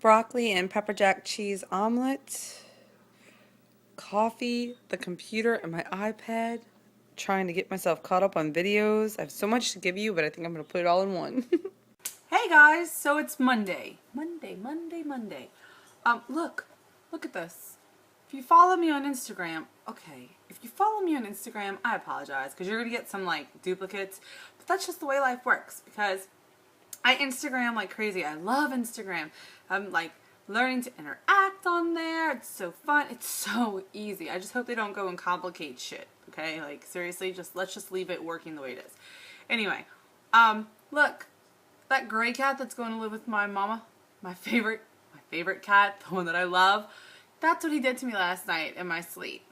broccoli and pepper jack cheese omelet, coffee, the computer, and my iPad. Trying to get myself caught up on videos. I have so much to give you, but I think I'm going to put it all in one. Hey guys, so it's Monday. Monday. Look at this. If you follow me on Instagram, if you follow me on Instagram, I apologize because you're going to get some like duplicates, but that's just the way life works because I Instagram like crazy. I love Instagram. I'm like learning to interact on there. It's so fun. It's so easy. I just hope they don't go and complicate shit. Okay? Like seriously, let's just leave it working the way it is. Anyway, look, that gray cat that's going to live with my mama, my favorite cat, the one that I love. That's what he did to me last night in my sleep.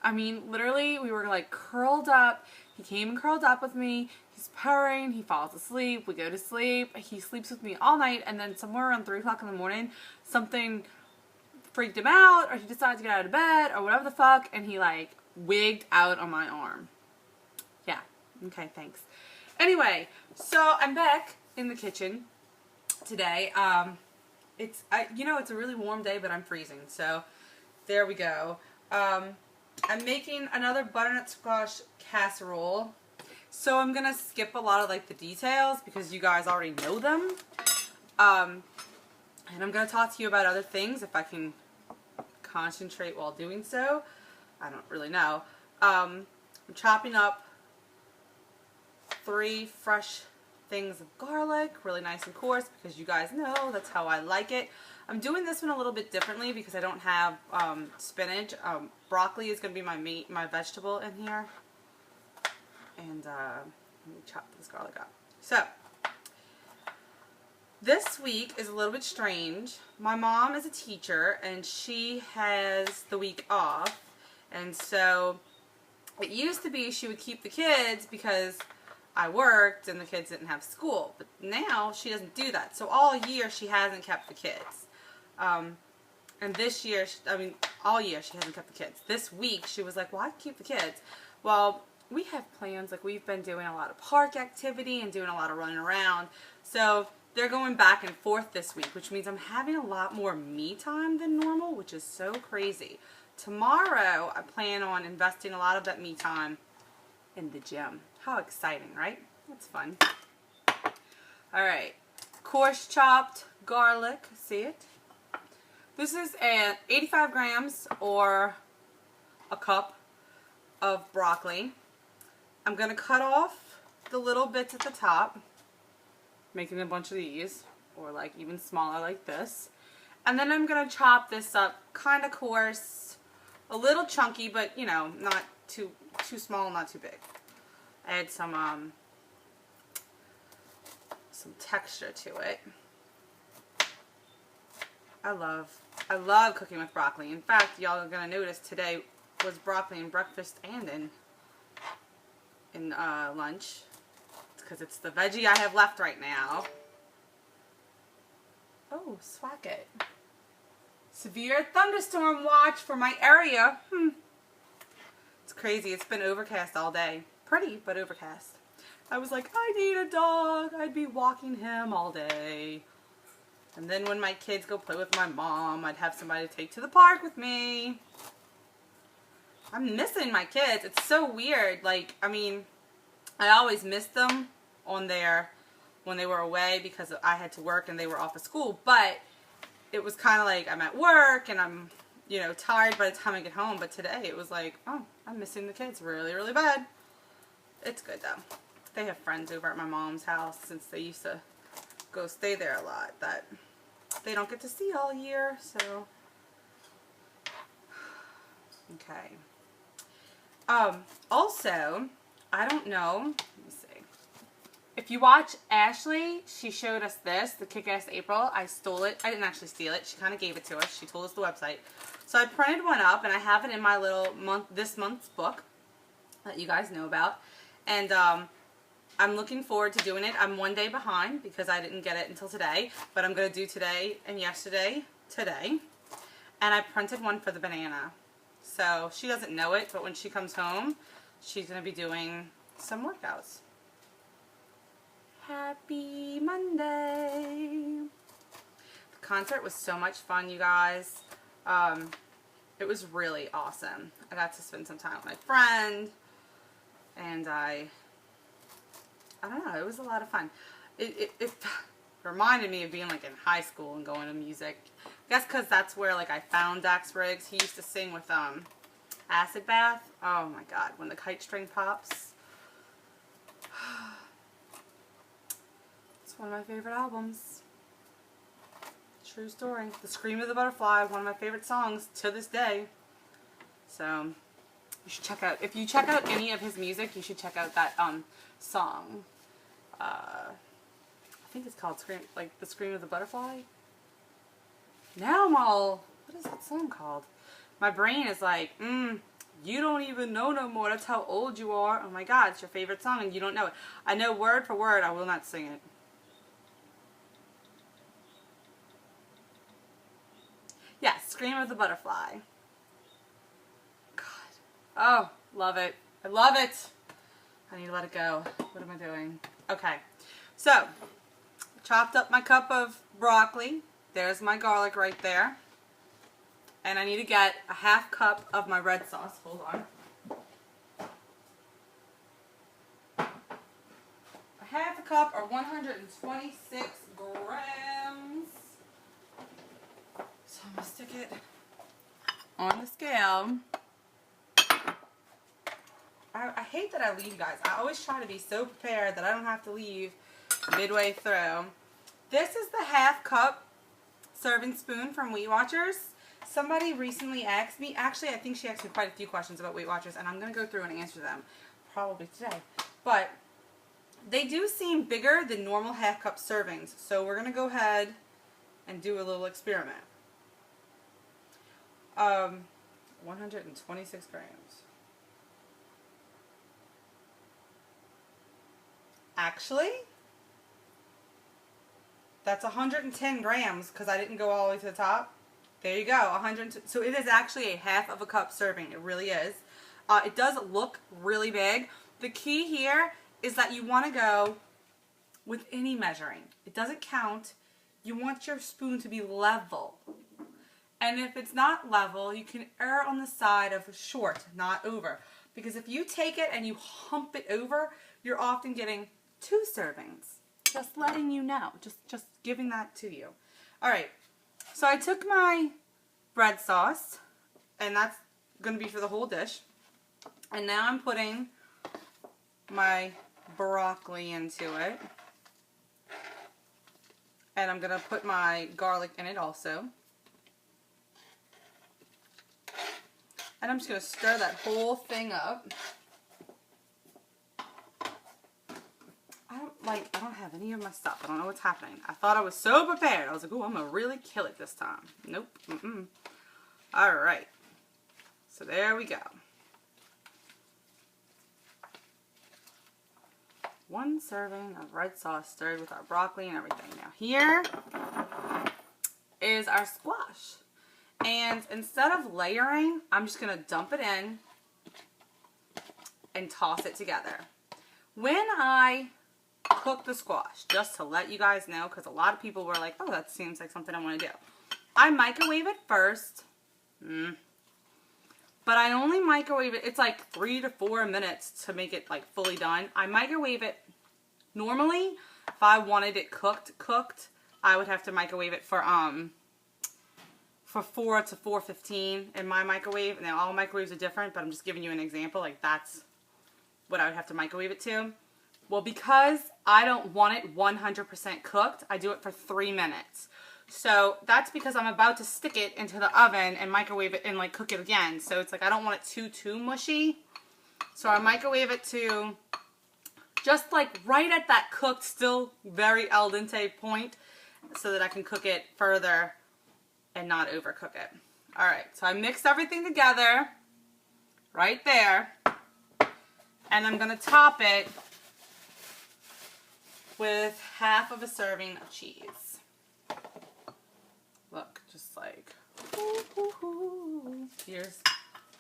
I mean, literally, we were like curled up. He came and curled up with me. He's purring. He falls asleep. We go to sleep. He sleeps with me all night. And then somewhere around 3 o'clock in the morning, something freaked him out, or he decided to get out of bed, or whatever the fuck, and he like wigged out on my arm. Yeah. Okay, thanks. Anyway, so I'm back in the kitchen today. It's a really warm day, but I'm freezing. So there we go. I'm making another butternut squash casserole. So I'm gonna skip a lot of like the details because you guys already know them. And I'm gonna talk to you about other things if I can concentrate while doing so. I don't really know. I'm chopping up 3 fresh things of garlic, really nice and coarse because you guys know that's how I like it. I'm doing this one a little bit differently because I don't have spinach. Broccoli is going to be my vegetable in here. And let me chop this garlic up. So, this week is a little bit strange. My mom is a teacher and she has the week off. And so, it used to be she would keep the kids because I worked and the kids didn't have school. But now she doesn't do that. So all year she hasn't kept the kids. And this year, all year she hasn't kept the kids. This week she was like, why keep the kids? Well, we have plans. Like we've been doing a lot of park activity and doing a lot of running around. So they're going back and forth this week, which means I'm having a lot more me time than normal, which is so crazy. Tomorrow I plan on investing a lot of that me time in the gym. How exciting, right? That's fun. Alright, coarse chopped garlic, see it? This is 85 grams or a cup of broccoli. I'm going to cut off the little bits at the top, making a bunch of these, or like even smaller like this. And then I'm going to chop this up kind of coarse, a little chunky, but you know, not too small, not too big. Add some texture to it. I love cooking with broccoli. In fact, y'all are gonna notice today was broccoli in breakfast and in lunch. It's because it's the veggie I have left right now. Oh, swack it. Severe thunderstorm watch for my area. It's crazy. It's been overcast all day. Pretty, but overcast. I was like, I need a dog. I'd be walking him all day. And then when my kids go play with my mom, I'd have somebody to take to the park with me. I'm missing my kids. It's so weird. Like, I mean, I always missed them when they were away because I had to work and they were off of school. But it was kind of like I'm at work and I'm, tired by the time I get home. But today it was like, oh, I'm missing the kids really, really bad. It's good though. They have friends over at my mom's house since they used to go stay there a lot that they don't get to see all year, so okay. Also, I don't know, let me see. If you watch Ashley, she showed us this, the Kick-Ass April. I stole it. I didn't actually steal it. She kind of gave it to us. She told us the website. So I printed one up and I have it in my little this month's book that you guys know about. And I'm looking forward to doing it. I'm 1 day behind because I didn't get it until today. But I'm going to do today and yesterday, today. And I printed one for the banana. So she doesn't know it, but when she comes home, she's going to be doing some workouts. Happy Monday. The concert was so much fun, you guys. It was really awesome. I got to spend some time with my friend, and I don't know, it was a lot of fun. It reminded me of being like in high school and going to music. I guess because that's where like I found Dax Riggs. He used to sing with Acid Bath. Oh my god, when the kite string pops. It's one of my favorite albums. True story. The Scream of the Butterfly, one of my favorite songs to this day. So you should check out, if you check out any of his music, you should check out that song. I think it's called Scream, like the Scream of the Butterfly. Now I'm all, what is that song called? My brain is like, you don't even know no more. That's how old you are. Oh my god, it's your favorite song and you don't know it. I know word for word. I will not sing it. Yes, Scream of the Butterfly. God. Oh, love it. I love it. I need to let it go. What am I doing? Okay. So, chopped up my cup of broccoli. There's my garlic right there. And I need to get a half cup of my red sauce. Hold on. A half a cup or 126 grams. So I'm going to stick it on the scale. I hate that I leave, guys. I always try to be so prepared that I don't have to leave midway through. This is the half cup serving spoon from Weight Watchers. Somebody recently asked me, actually I think she asked me quite a few questions about Weight Watchers, and I'm going to go through and answer them probably today. But they do seem bigger than normal half cup servings, so we're going to go ahead and do a little experiment. 126 grams. Actually, that's 110 grams because I didn't go all the way to the top. There you go, 100. So it is actually a half of a cup serving. It really is. It does look really big. The key here is that you want to go with any measuring. It doesn't count. You want your spoon to be level. And if it's not level, you can err on the side of short, not over. Because if you take it and you hump it over, you're often getting 2 servings. Just letting you know. Just giving that to you. Alright, so I took my red sauce, and that's going to be for the whole dish. And now I'm putting my broccoli into it. And I'm going to put my garlic in it also. And I'm just going to stir that whole thing up. I don't have any of my stuff. I don't know what's happening. I thought I was so prepared. I was like, ooh, I'm going to really kill it this time. Nope. Alright. So there we go. 1 serving of red sauce stirred with our broccoli and everything. Now here is our squash. And instead of layering, I'm just going to dump it in and toss it together. When I cook the squash, just to let you guys know, because a lot of people were like, oh, that seems like something I want to do. I microwave it first. But I only microwave it, it's like 3 to 4 minutes to make it like fully done. I microwave it normally. If I wanted it cooked, I would have to microwave it for 4 to 4:15 in my microwave. Now all microwaves are different, but I'm just giving you an example. Like that's what I would have to microwave it to. Well, because I don't want it 100% cooked, I do it for 3 minutes. So that's because I'm about to stick it into the oven and microwave it and like cook it again. So it's like I don't want it too mushy. So I microwave it to just like right at that cooked, still very al dente point, so that I can cook it further and not overcook it. Alright, so I mixed everything together right there. And I'm going to top it with half of a serving of cheese. Look, just like, here's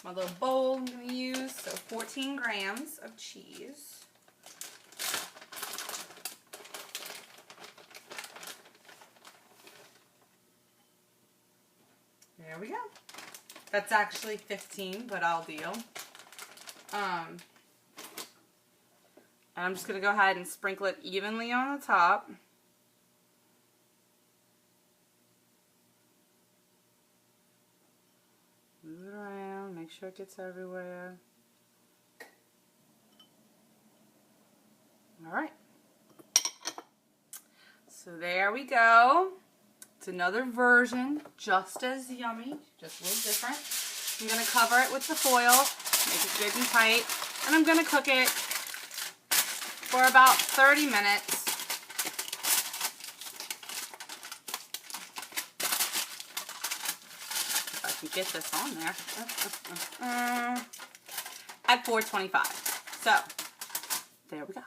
my little bowl I'm going to use. So 14 grams of cheese. That's actually 15, but I'll deal. And I'm just going to go ahead and sprinkle it evenly on the top. Move it around, make sure it gets everywhere. Alright. So there we go. It's another version, just as yummy, just a little different. I'm going to cover it with the foil, make it good and tight, and I'm going to cook it for about 30 minutes. If I can get this on there. At 425. So, there we go.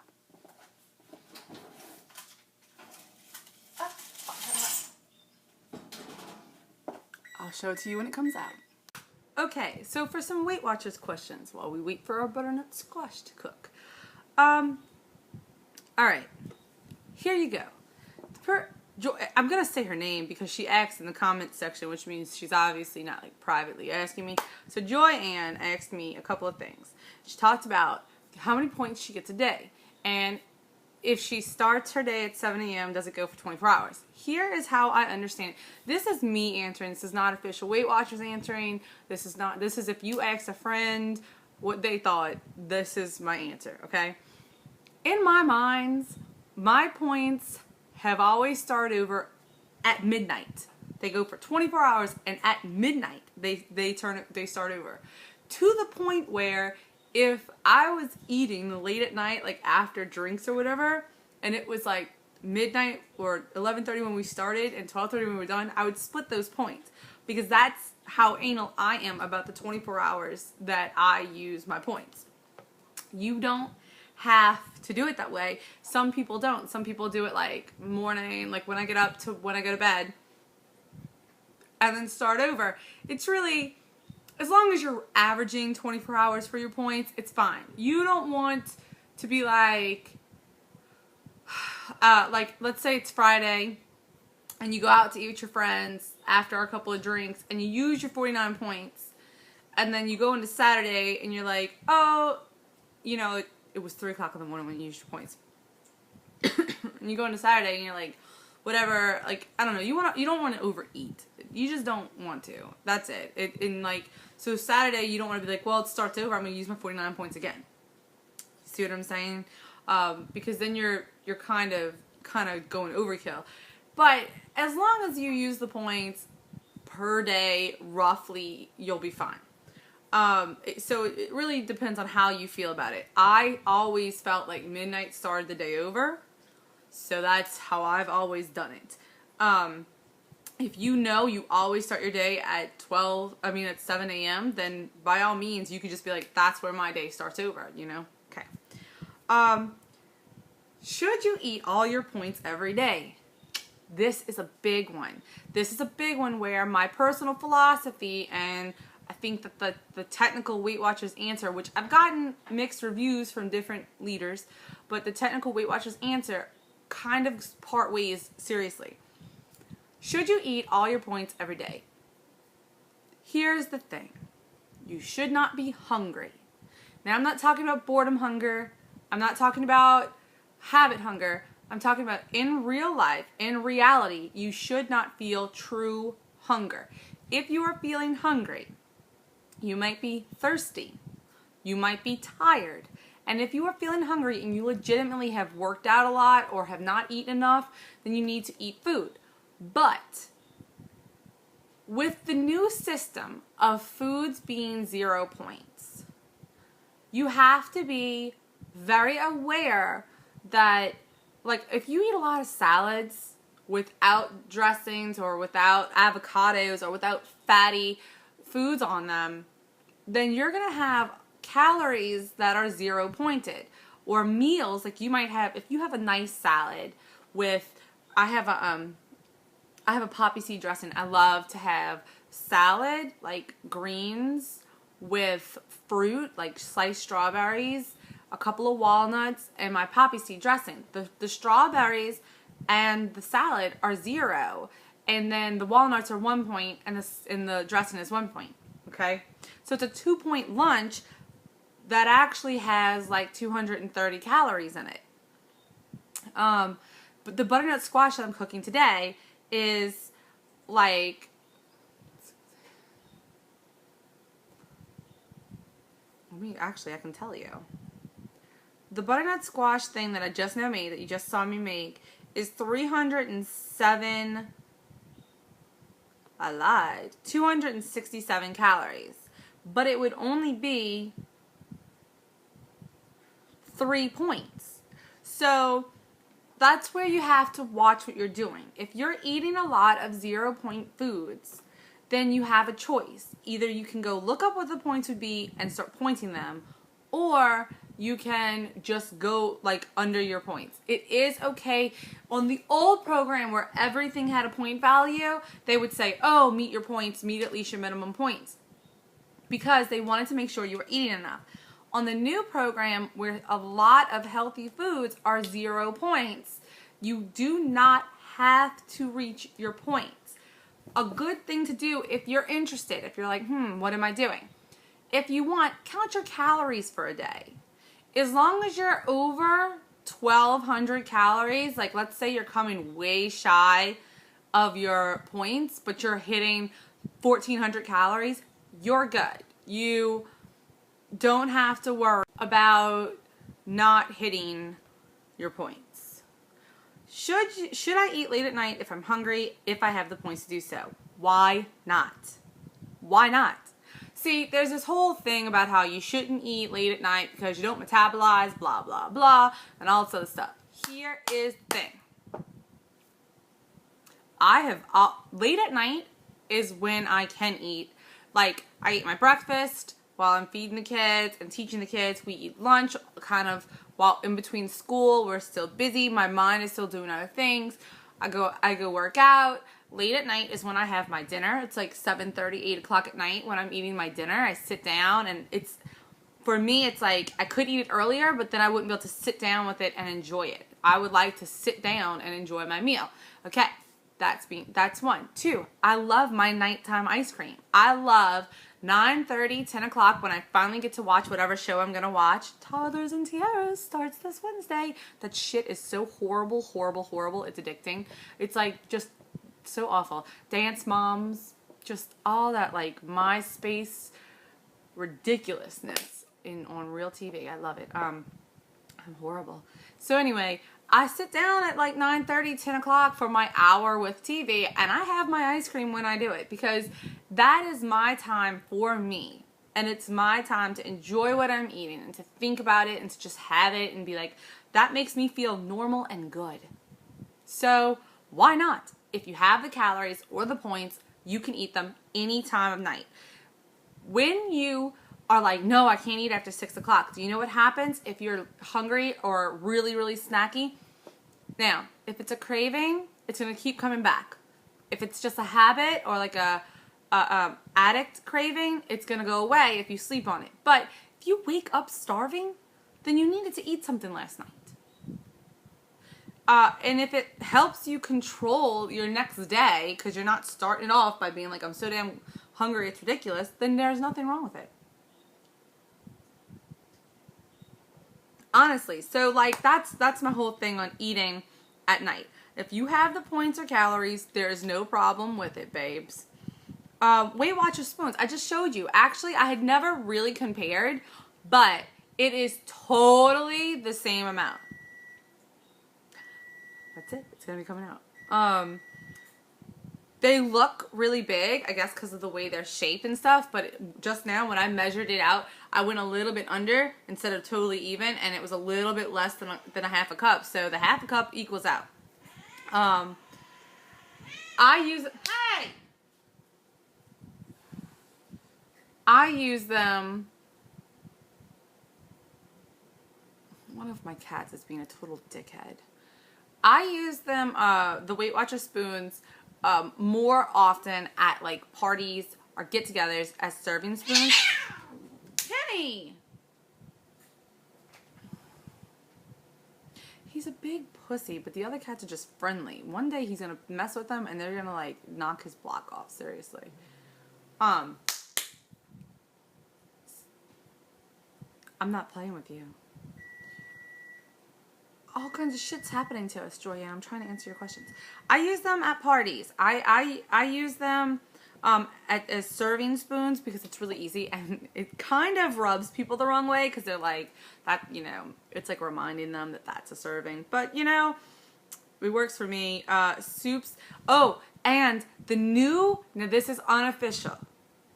I'll show it to you when it comes out. Okay, so for some Weight Watchers questions while we wait for our butternut squash to cook. Alright, here you go. I'm going to say her name because she asked in the comments section, which means she's obviously not like privately asking me. So Joy Ann asked me a couple of things. She talked about how many points she gets a day. And if she starts her day at 7 a.m., does it go for 24 hours? Here is how I understand it. This is me answering. This is not official Weight Watchers answering. This is if you ask a friend what they thought, this is my answer, okay? In my mind, my points have always started over at midnight. They go for 24 hours, and at midnight, they start over. To the point where if I was eating late at night, like after drinks or whatever, and it was like midnight or 11:30 when we started and 12:30 when we were done, I would split those points because that's how anal I am about the 24 hours that I use my points. You don't have to do it that way. Some people don't. Some people do it like morning, like when I get up to when I go to bed, and then start over. It's really, as long as you're averaging 24 hours for your points, it's fine. You don't want to be like let's say it's Friday and you go out to eat with your friends after a couple of drinks and you use your 49 points and then you go into Saturday and you're like, oh, you know, it was 3 o'clock in the morning when you used your points. And you go into Saturday and you're like, whatever, like, I don't know, you don't want to overeat. You just don't want to. That's it. So Saturday you don't want to be like, well, it starts over, I'm going to use my 49 points again. See what I'm saying? Because then you're kind of going overkill. But as long as you use the points per day, roughly, you'll be fine. So it really depends on how you feel about it. I always felt like midnight started the day over. So that's how I've always done it. If you know you always start your day at 7 a.m., then by all means, you could just be like, that's where my day starts over, you know? Okay. Should you eat all your points every day? This is a big one. This is a big one where my personal philosophy, and I think that the technical Weight Watchers answer, which I've gotten mixed reviews from different leaders, but the technical Weight Watchers answer kind of part ways seriously. Should you eat all your points every day? Here's the thing. You should not be hungry. Now, I'm not talking about boredom hunger. I'm not talking about habit hunger. I'm talking about in real life, in reality, you should not feel true hunger. If you are feeling hungry, you might be thirsty. You might be tired. And if you are feeling hungry and you legitimately have worked out a lot or have not eaten enough, then you need to eat food. But with the new system of foods being 0 points, you have to be very aware that, like, if you eat a lot of salads without dressings or without avocados or without fatty foods on them, then you're going to have calories that are 0 pointed. Or meals, like you might have, if you have a nice salad with, I have a poppy seed dressing. I love to have salad, like greens with fruit, like sliced strawberries, a couple of walnuts, and my poppy seed dressing. The strawberries and the salad are 0, and then the walnuts are 1 point, and the dressing is 1 point. Okay. okay? So it's a 2-point lunch that actually has like 230 calories in it. But the butternut squash that I'm cooking today is like, I can tell you. The butternut squash thing that I just now made, that you just saw me make, is 307, I lied, 267 calories. But it would only be 3 points. So that's where you have to watch what you're doing. If you're eating a lot of 0-point foods, then you have a choice. Either you can go look up what the points would be and start pointing them, or you can just go like under your points. It is okay. On the old program where everything had a point value, they would say, oh, meet your points, meet at least your minimum points, because they wanted to make sure you were eating enough. On the new program where a lot of healthy foods are 0 points, you do not have to reach your points. A good thing to do if you're interested, if you're like, what am I doing? If you want, count your calories for a day. As long as you're over 1,200 calories, like let's say you're coming way shy of your points, but you're hitting 1,400 calories, you're good. You don't have to worry about not hitting your points. Should I eat late at night if I'm hungry, if I have the points to do so? Why not? Why not? See, there's this whole thing about how you shouldn't eat late at night because you don't metabolize, blah, blah, blah, and all this other stuff. Here is the thing. Late at night is when I can eat. Like, I eat my breakfast while I'm feeding the kids and teaching the kids. We eat lunch kind of while in between school. We're still busy. My mind is still doing other things. I go work out. Late at night is when I have my dinner. It's like 7:30, 8 o'clock at night when I'm eating my dinner. I sit down and for me, it's like I could eat it earlier, but then I wouldn't be able to sit down with it and enjoy it. I would like to sit down and enjoy my meal. Okay, that's one. Two, I love my nighttime ice cream. I love 9:30, 10 o'clock when I finally get to watch whatever show I'm going to watch. Toddlers and Tiaras starts this Wednesday. That shit is so horrible, horrible, horrible. It's addicting. It's like just so awful. Dance Moms, just all that like MySpace ridiculousness on real TV. I love it. I'm horrible. So anyway, I sit down at like 9:30, 10 o'clock for my hour with TV, and I have my ice cream when I do it because that is my time for me. And it's my time to enjoy what I'm eating and to think about it and to just have it and be like, that makes me feel normal and good. So why not? If you have the calories or the points, you can eat them any time of night. When you are like, no, I can't eat after 6 o'clock, do you know what happens if you're hungry or really, really snacky? Now, if it's a craving, it's going to keep coming back. If it's just a habit or like a addict craving, it's going to go away if you sleep on it. But if you wake up starving, then you needed to eat something last night. And if it helps you control your next day, because you're not starting off by being like, I'm so damn hungry, it's ridiculous, then there's nothing wrong with it. Honestly, so like that's my whole thing on eating at night. If you have the points or calories, there's no problem with it, babes. Weight Watchers spoons, I just showed you. Actually, I had never really compared, but it is totally the same amount. That's it. It's going to be coming out. They look really big, I guess because of the way they're shaped and stuff, but just now when I measured it out, I went a little bit under instead of totally even, and it was a little bit less than a half a cup, so the half a cup equals out. I use them. One of my cats is being a total dickhead. I use them, the Weight Watchers spoons, more often at like parties or get-togethers as serving spoons. Kenny! He's a big pussy, but the other cats are just friendly. One day he's gonna mess with them and they're gonna like knock his block off, seriously. I'm not playing with you. All kinds of shit's happening to us, Joya. I'm trying to answer your questions. I use them at parties. I use them as serving spoons because it's really easy, and it kind of rubs people the wrong way because they're like that. You know, it's like reminding them that that's a serving. But you know, it works for me. Soups. Oh, and the new. Now this is unofficial.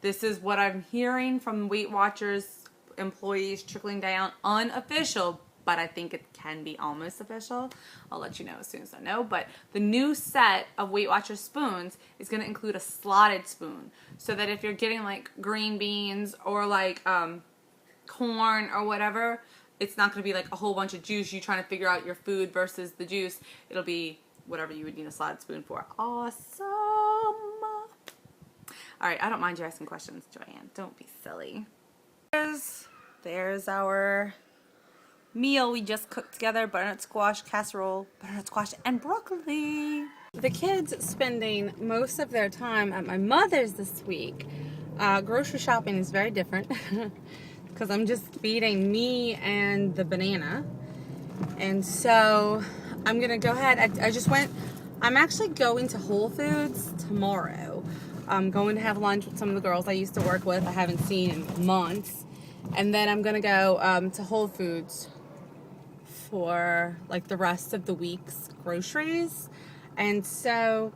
This is what I'm hearing from Weight Watchers employees trickling down. Unofficial. But I think it can be almost official. I'll let you know as soon as I know. But the new set of Weight Watchers spoons is going to include a slotted spoon. So that if you're getting like green beans or like corn or whatever, it's not going to be like a whole bunch of juice. You trying to figure out your food versus the juice. It'll be whatever you would need a slotted spoon for. Awesome. All right, I don't mind you asking questions, Joanne. Don't be silly. There's our meal we just cooked together. Butternut squash casserole, butternut squash and broccoli. The kids spending most of their time at my mother's this week. Grocery shopping is very different because I'm just feeding me and the banana. And so I'm gonna go ahead. I'm actually going to Whole Foods tomorrow. I'm going to have lunch with some of the girls I used to work with I haven't seen in months. And then I'm gonna go to Whole Foods for like the rest of the week's groceries. And so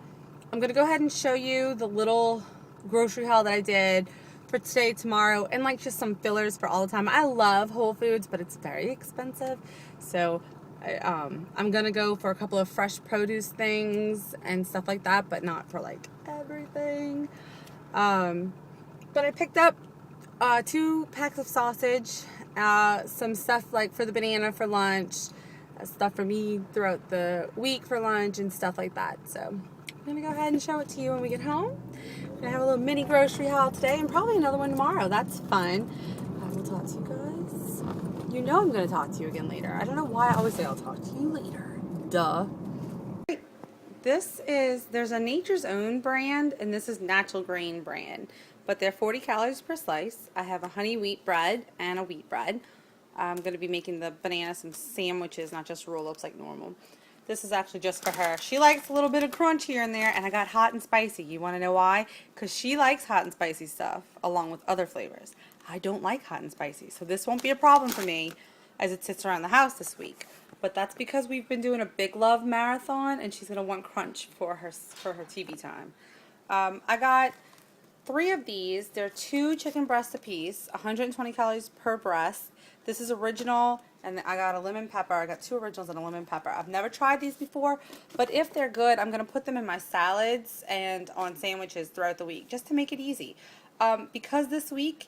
I'm gonna go ahead and show you the little grocery haul that I did for today, tomorrow, and like just some fillers for all the time. I love Whole Foods, but it's very expensive. So I'm gonna go for a couple of fresh produce things and stuff like that, but not for like everything. But I picked up 2 packs of sausage, some stuff like for the banana for lunch, stuff for me throughout the week for lunch and stuff like that. So I'm gonna go ahead and show it to you when we get home. I'm gonna have a little mini grocery haul today and probably another one tomorrow. That's fun. I will talk to you guys. You know I'm gonna talk to you again later. I don't know why I always say I'll talk to you later. Duh. There's a Nature's Own brand, and this is Natural Grain brand, but they're 40 calories per slice. I have a honey wheat bread and a wheat bread. I'm going to be making the banana some sandwiches, not just roll-ups like normal. This is actually just for her. She likes a little bit of crunch here and there, and I got hot and spicy. You want to know why? Because she likes hot and spicy stuff along with other flavors. I don't like hot and spicy, so this won't be a problem for me as it sits around the house this week. But that's because we've been doing a Big Love marathon, and she's going to want crunch for her TV time. I got 3 of these. They're 2 chicken breasts a piece, 120 calories per breast. This is original, and I got a lemon pepper. I got 2 originals and a lemon pepper. I've never tried these before, but if they're good, I'm going to put them in my salads and on sandwiches throughout the week, just to make it easy. Because this week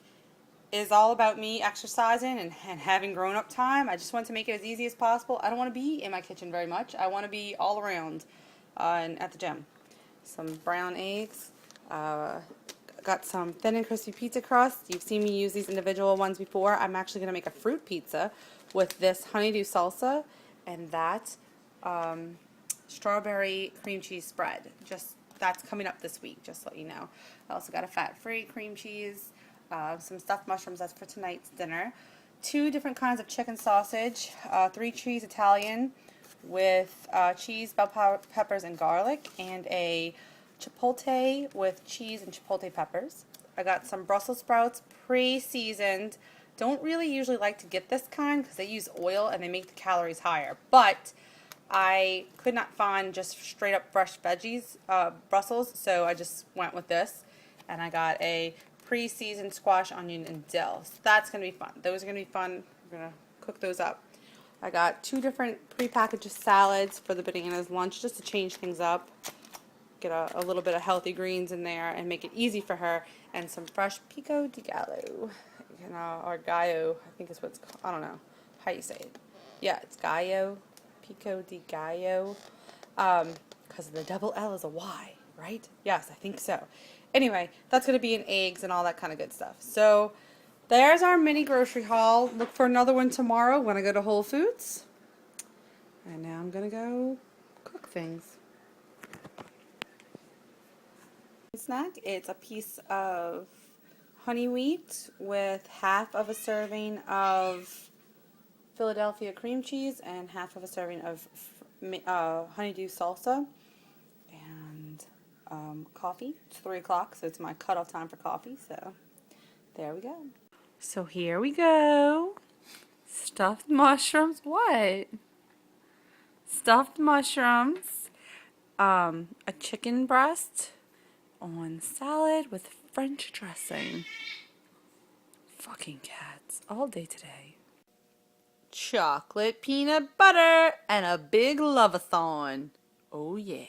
is all about me exercising and having grown-up time, I just want to make it as easy as possible. I don't want to be in my kitchen very much. I want to be all around and at the gym. Some brown eggs. Got some thin and crispy pizza crust. You've seen me use these individual ones before. I'm actually going to make a fruit pizza with this honeydew salsa and that strawberry cream cheese spread. That's coming up this week, just to let you know. I also got a fat-free cream cheese, some stuffed mushrooms, that's for tonight's dinner. 2 different kinds of chicken sausage, 3 cheese Italian with cheese, bell peppers, and garlic, and a chipotle with cheese and chipotle peppers. I got some Brussels sprouts pre-seasoned. Don't really usually like to get this kind because they use oil and they make the calories higher. But I could not find just straight up fresh veggies, Brussels, so I just went with this. And I got a pre-seasoned squash, onion, and dill. So that's going to be fun. Those are going to be fun. We're going to cook those up. I got 2 different pre-packaged salads for the bananas lunch just to change things up. Get a little bit of healthy greens in there and make it easy for her, and some fresh pico de gallo, or gallo, I think is what's called. I don't know how you say it. Yeah, it's gallo, pico de gallo, because the double L is a Y, right? Yes, I think so. Anyway, that's going to be in eggs and all that kind of good stuff. So there's our mini grocery haul. Look for another one tomorrow when I go to Whole Foods. And now I'm going to go cook things. Snack. It's a piece of honey wheat with half of a serving of Philadelphia cream cheese and half of a serving of honeydew salsa and coffee. It's 3 o'clock, so it's my cutoff time for coffee. So there we go. So here we go. Stuffed mushrooms. What? Stuffed mushrooms. A chicken breast on salad with French dressing. Fucking cats. All day today. Chocolate peanut butter and a big love-a-thon. Oh yeah.